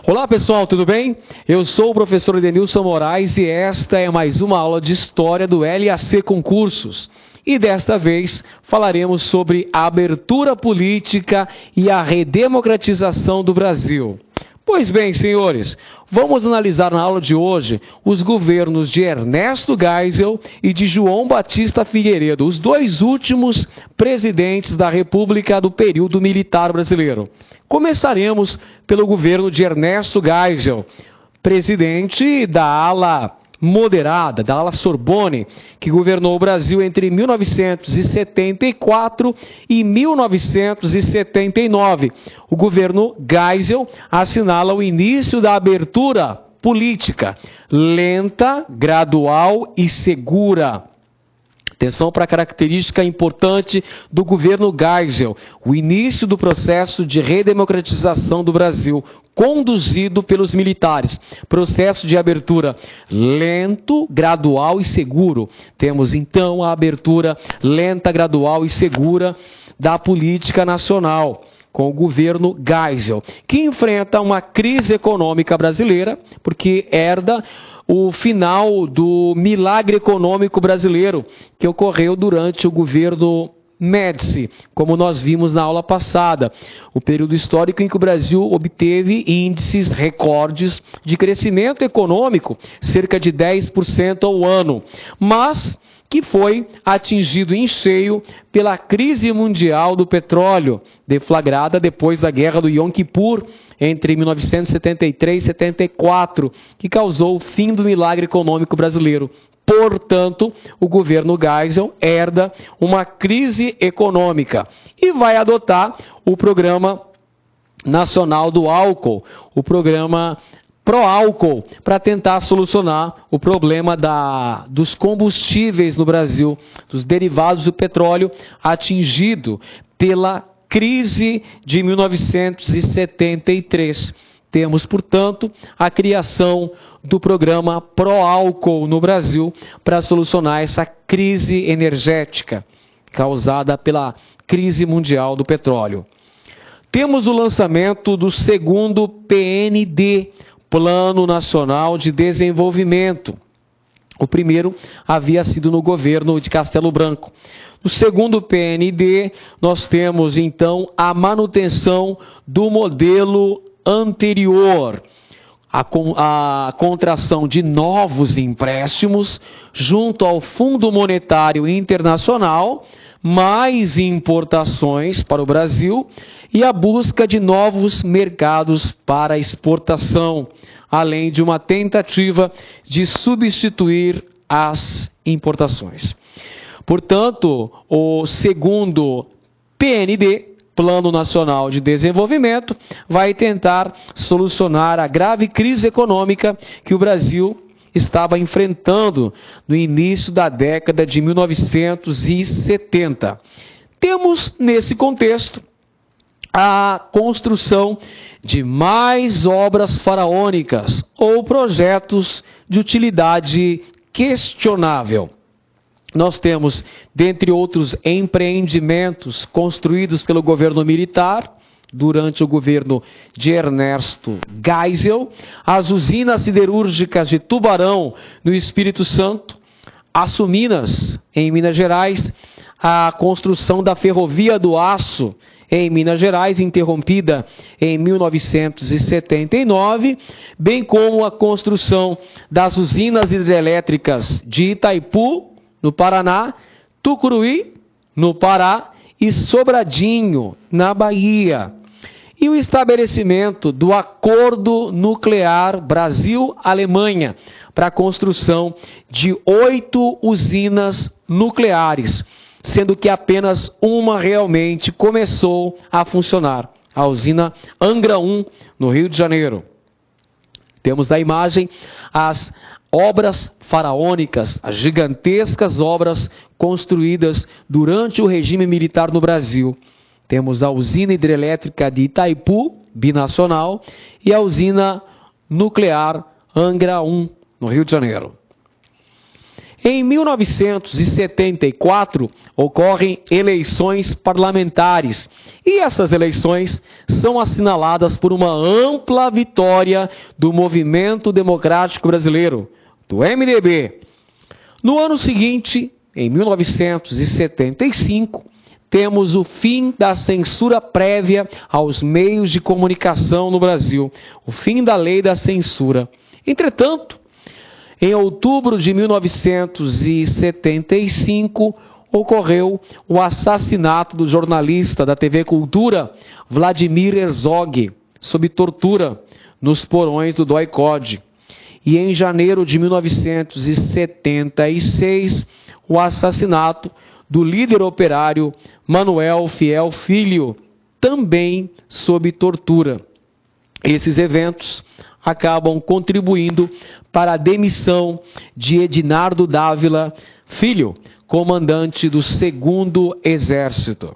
Olá pessoal, tudo bem? Eu sou o professor Edenilson Moraes e esta é mais uma aula de História do LAC Concursos. E desta vez falaremos sobre a abertura política e a redemocratização do Brasil. Pois bem, senhores, vamos analisar na aula de hoje os governos de Ernesto Geisel e de João Batista Figueiredo, os dois últimos presidentes da República do período militar brasileiro. Começaremos pelo governo de Ernesto Geisel, presidente da ala moderada, da ala Sorbonne, que governou o Brasil entre 1974 e 1979. O governo Geisel assinala o início da abertura política, lenta, gradual e segura. Atenção para a característica importante do governo Geisel, o início do processo de redemocratização do Brasil, conduzido pelos militares. Processo de abertura lento, gradual e seguro. Temos então a abertura lenta, gradual e segura da política nacional, com o governo Geisel, que enfrenta uma crise econômica brasileira, porque herda o final do milagre econômico brasileiro, que ocorreu durante o governo Médici, como nós vimos na aula passada. O período histórico em que o Brasil obteve índices recordes de crescimento econômico, cerca de 10% ao ano, mas que foi atingido em cheio pela crise mundial do petróleo, deflagrada depois da Guerra do Yom Kippur, entre 1973 e 74, que causou o fim do milagre econômico brasileiro. Portanto, o governo Geisel herda uma crise econômica e vai adotar o Programa Nacional do Álcool, o programa pró-álcool, para tentar solucionar o problema dos combustíveis no Brasil, dos derivados do petróleo atingido pela crise de 1973. Temos, portanto, a criação do programa pró-álcool no Brasil para solucionar essa crise energética causada pela crise mundial do petróleo. Temos o lançamento do segundo PND, Plano Nacional de Desenvolvimento. O primeiro havia sido no governo de Castelo Branco. No segundo PND, nós temos então a manutenção do modelo anterior, a contração de novos empréstimos junto ao Fundo Monetário Internacional, mais importações para o Brasil e a busca de novos mercados para exportação, além de uma tentativa de substituir as importações. Portanto, o segundo PND, Plano Nacional de Desenvolvimento, vai tentar solucionar a grave crise econômica que o Brasil estava enfrentando no início da década de 1970. Temos, nesse contexto, a construção de mais obras faraônicas ou projetos de utilidade questionável. Nós temos, dentre outros empreendimentos construídos pelo governo militar, durante o governo de Ernesto Geisel, as usinas siderúrgicas de Tubarão, no Espírito Santo, Açuminas, em Minas Gerais, a construção da Ferrovia do Aço, em Minas Gerais, interrompida em 1979, bem como a construção das usinas hidrelétricas de Itaipu, no Paraná, Tucuruí, no Pará, e Sobradinho, na Bahia. E o estabelecimento do Acordo Nuclear Brasil-Alemanha para a construção de 8 usinas nucleares, sendo que apenas uma realmente começou a funcionar, a usina Angra 1, no Rio de Janeiro. Temos na imagem as obras faraônicas, as gigantescas obras construídas durante o regime militar no Brasil. Temos a usina hidrelétrica de Itaipu, binacional, e a usina nuclear Angra 1, no Rio de Janeiro. Em 1974, ocorrem eleições parlamentares, e essas eleições são assinaladas por uma ampla vitória do Movimento Democrático Brasileiro, do MDB. No ano seguinte, em 1975, temos o fim da censura prévia aos meios de comunicação no Brasil, o fim da lei da censura. Entretanto, em outubro de 1975, ocorreu o assassinato do jornalista da TV Cultura, Vladimir Herzog, sob tortura, nos porões do DOI-CODE. E em janeiro de 1976, o assassinato do líder operário Manuel Fiel Filho, também sob tortura. Esses eventos acabam contribuindo para a demissão de Edinardo Dávila Filho, comandante do 2º Exército.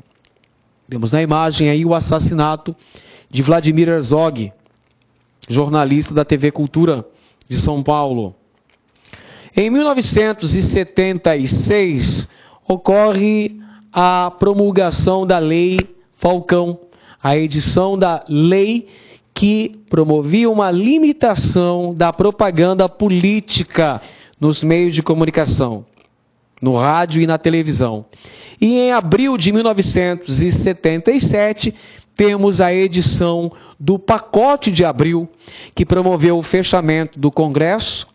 Temos na imagem aí o assassinato de Vladimir Herzog, jornalista da TV Cultura de São Paulo. Em 1976, ocorre a promulgação da Lei Falcão, a edição da lei que promovia uma limitação da propaganda política nos meios de comunicação, no rádio e na televisão. E em abril de 1977, temos a edição do Pacote de Abril, que promoveu o fechamento do Congresso,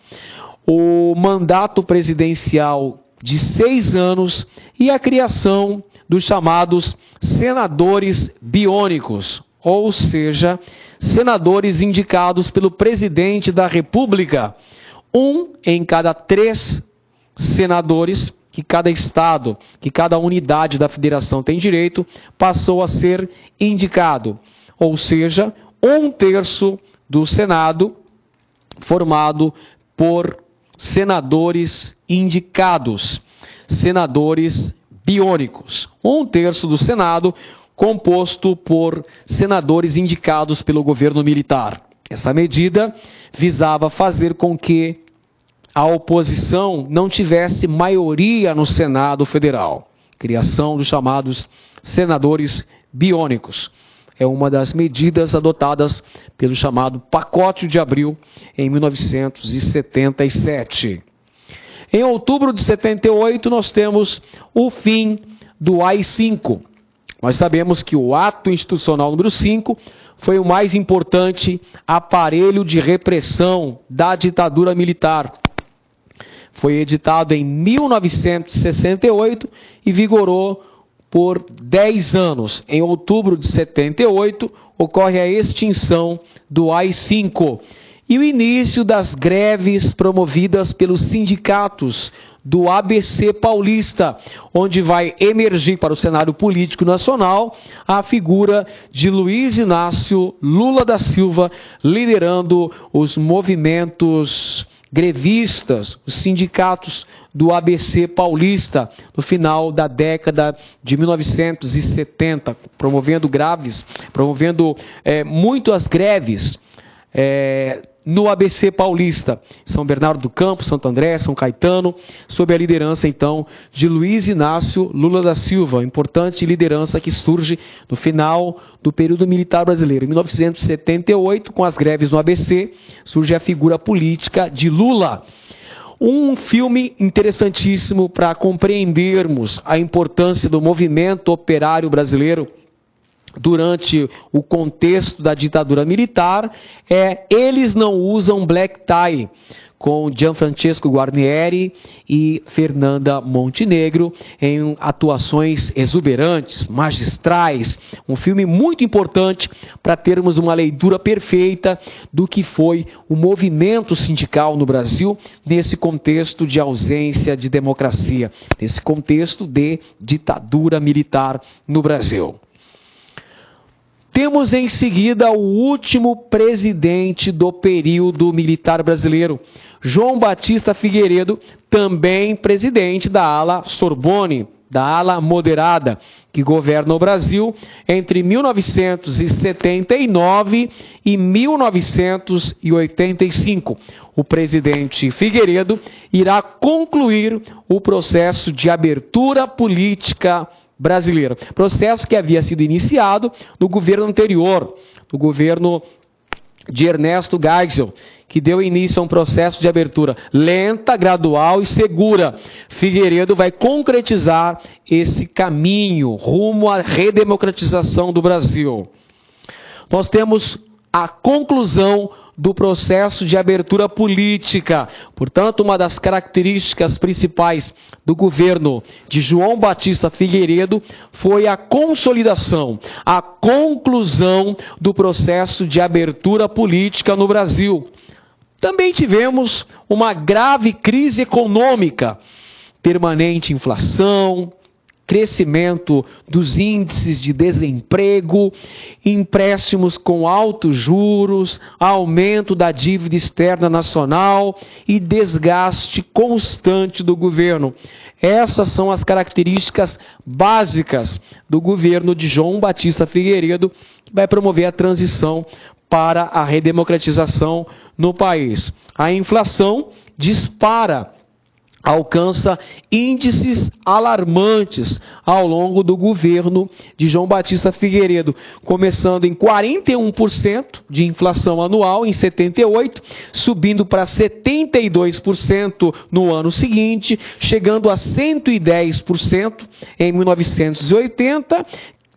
o mandato presidencial de 6 anos e a criação dos chamados senadores biônicos, ou seja, senadores indicados pelo presidente da República, um em cada 3 senadores que cada estado, que cada unidade da federação tem direito, passou a ser indicado, ou seja, 1/3 do Senado formado por senadores indicados, senadores biônicos. 1/3 do Senado composto por senadores indicados pelo governo militar. Essa medida visava fazer com que a oposição não tivesse maioria no Senado Federal. Criação dos chamados senadores biônicos. É uma das medidas adotadas pelo chamado Pacote de Abril em 1977. Em outubro de 78, nós temos o fim do AI-5. Nós sabemos que o Ato Institucional número 5 foi o mais importante aparelho de repressão da ditadura militar. Foi editado em 1968 e vigorou por 10 anos. Em outubro de 78, ocorre a extinção do AI-5 e o início das greves promovidas pelos sindicatos do ABC Paulista, onde vai emergir para o cenário político nacional a figura de Luiz Inácio Lula da Silva, liderando os movimentos grevistas, os sindicatos do ABC Paulista, no final da década de 1970, promovendo muitas greves no ABC Paulista, São Bernardo do Campo, Santo André, São Caetano, sob a liderança então de Luiz Inácio Lula da Silva, importante liderança que surge no final do período militar brasileiro. Em 1978, com as greves no ABC, surge a figura política de Lula. Um filme interessantíssimo para compreendermos a importância do movimento operário brasileiro durante o contexto da ditadura militar é Eles Não Usam Black Tie, com Gianfrancesco Guarnieri e Fernanda Montenegro em atuações exuberantes, magistrais. Um filme muito importante para termos uma leitura perfeita do que foi o movimento sindical no Brasil nesse contexto de ausência de democracia, nesse contexto de ditadura militar no Brasil. Temos em seguida o último presidente do período militar brasileiro, João Batista Figueiredo, também presidente da ala Sorbonne, da ala moderada que governa o Brasil entre 1979 e 1985. O presidente Figueiredo irá concluir o processo de abertura política brasileira. Processo que havia sido iniciado no governo anterior, no governo de Ernesto Geisel, que deu início a um processo de abertura lenta, gradual e segura. Figueiredo vai concretizar esse caminho rumo à redemocratização do Brasil. Nós temos a conclusão do processo de abertura política. Portanto, uma das características principais do governo de João Batista Figueiredo foi a consolidação, a conclusão do processo de abertura política no Brasil. Também tivemos uma grave crise econômica, permanente inflação, crescimento dos índices de desemprego, empréstimos com altos juros, aumento da dívida externa nacional e desgaste constante do governo. Essas são as características básicas do governo de João Batista Figueiredo, que vai promover a transição para a redemocratização no país. A inflação dispara, alcança índices alarmantes ao longo do governo de João Batista Figueiredo, começando em 41% de inflação anual em 78, subindo para 72% no ano seguinte, chegando a 110% em 1980,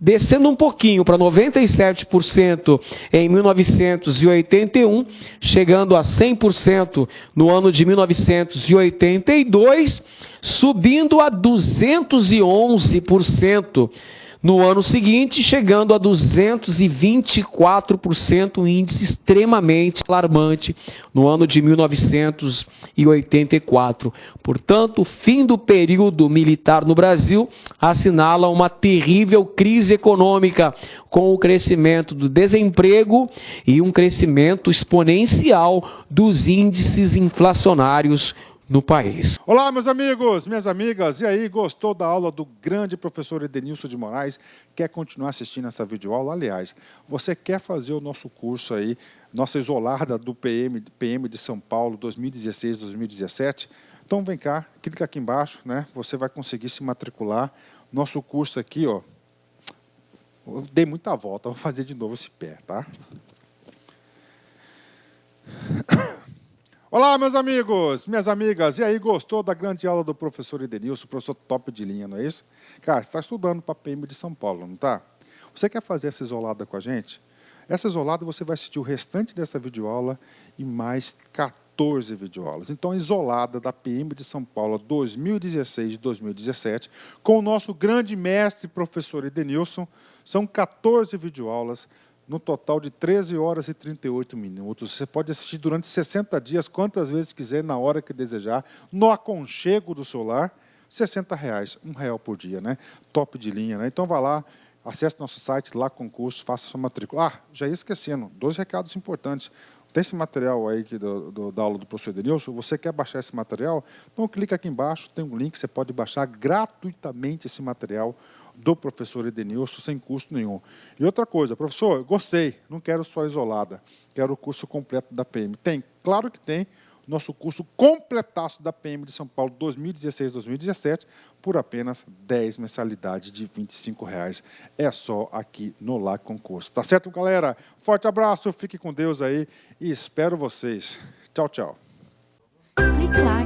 descendo um pouquinho para 97% em 1981, chegando a 100% no ano de 1982, subindo a 211% no ano seguinte, chegando a 224%, um índice extremamente alarmante no ano de 1984. Portanto, o fim do período militar no Brasil assinala uma terrível crise econômica, com o crescimento do desemprego e um crescimento exponencial dos índices inflacionários no país. Olá, meus amigos, minhas amigas, e aí, gostou da aula do grande professor Edenilson de Moraes? Quer continuar assistindo essa videoaula? Aliás, você quer fazer o nosso curso aí, nossa isolada do PM de São Paulo 2016-2017? Então vem cá, clica aqui embaixo, né? Você vai conseguir se matricular. Nosso curso aqui, ó, eu dei muita volta, vou fazer de novo esse pé, tá? Olá, meus amigos, minhas amigas, e aí, gostou da grande aula do professor Edenilson, professor top de linha, não é isso? Cara, você está estudando para a PM de São Paulo, não está? Você quer fazer essa isolada com a gente? Essa isolada você vai assistir o restante dessa videoaula e mais 14 videoaulas. Então, a isolada da PM de São Paulo 2016 e 2017, com o nosso grande mestre, professor Edenilson, são 14 videoaulas, no total de 13 horas e 38 minutos. Você pode assistir durante 60 dias, quantas vezes quiser, na hora que desejar, no aconchego do seu lar, R$60, R$1 por dia, né? Top de linha, né? Então, vá lá, acesse nosso site, lá concurso, faça sua matrícula. Ah, já ia esquecendo, 2 recados importantes. Tem esse material aí da aula do professor Edenilson, você quer baixar esse material? Então, clica aqui embaixo, tem um link, você pode baixar gratuitamente esse material do professor Edenilson, sem custo nenhum. E outra coisa, professor, gostei, não quero só isolada, quero o curso completo da PM. Tem, claro que tem, nosso curso completaço da PM de São Paulo 2016-2017, por apenas 10 mensalidades de R$25. É só aqui no Lá Concurso. Tá certo, galera? Forte abraço, fique com Deus aí e espero vocês. Tchau, tchau. Clique lá.